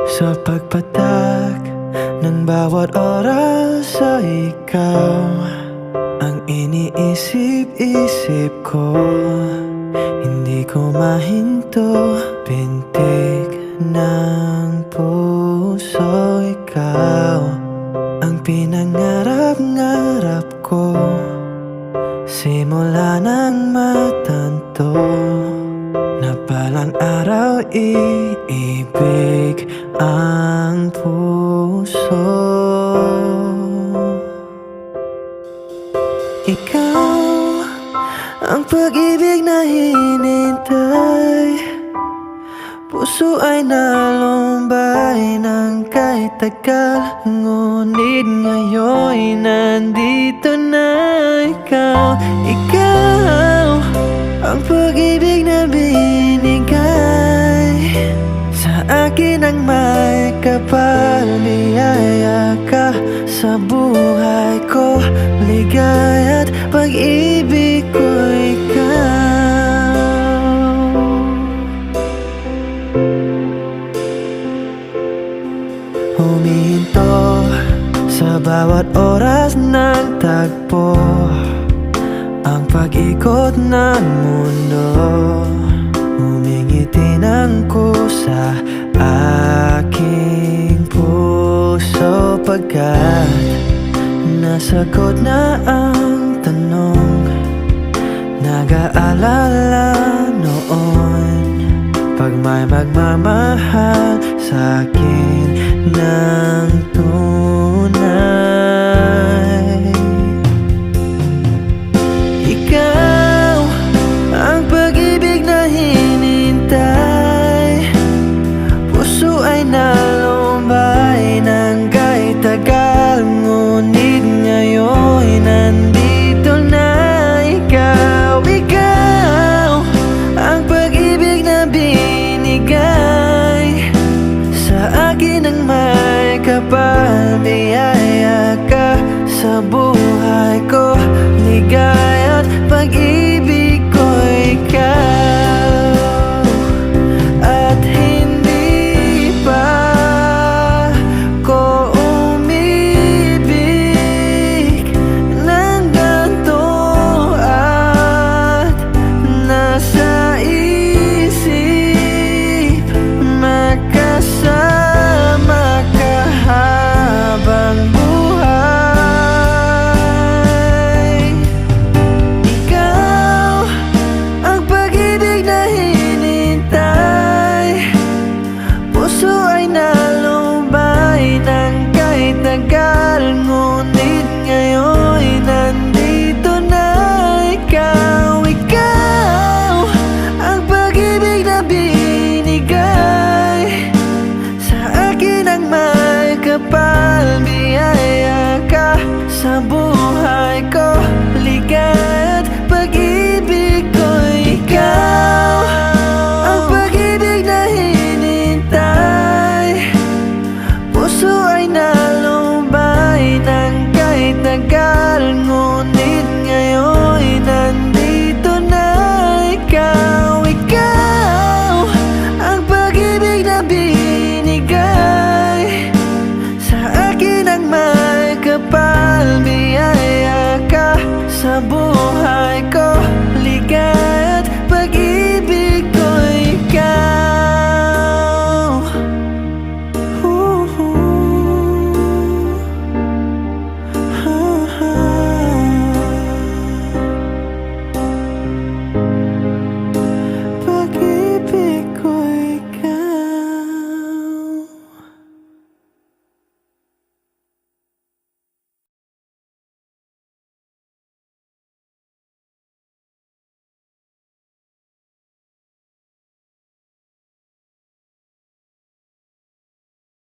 Sa pagpatak ng bawat oras sa ikaw ang iniisip-isip ko. Hindi ko mahinto, pintig ng puso. Ikaw ang pinangarap-ngarap ko, simula nang matanto na balang araw iibig ang puso. Ikaw ang pag-ibig na hinintay, puso ay nalumbay ng kahit tagal. Ngunit ngayon'y nandito na ikaw. Ikaw ang pag-ibig na binigay sa akin ang may kapal. Biyaya ka sa buhay ko, ligaya't pag-ibig ko ikaw. Humihinto sa bawat oras ng tagpo, ang pag-ikot ng mundo. Humingiti ng kusa aking puso, pagkat nasagot na ang tanong nag-aalala noon. Pag may magmamahal sa'kin ng tunay,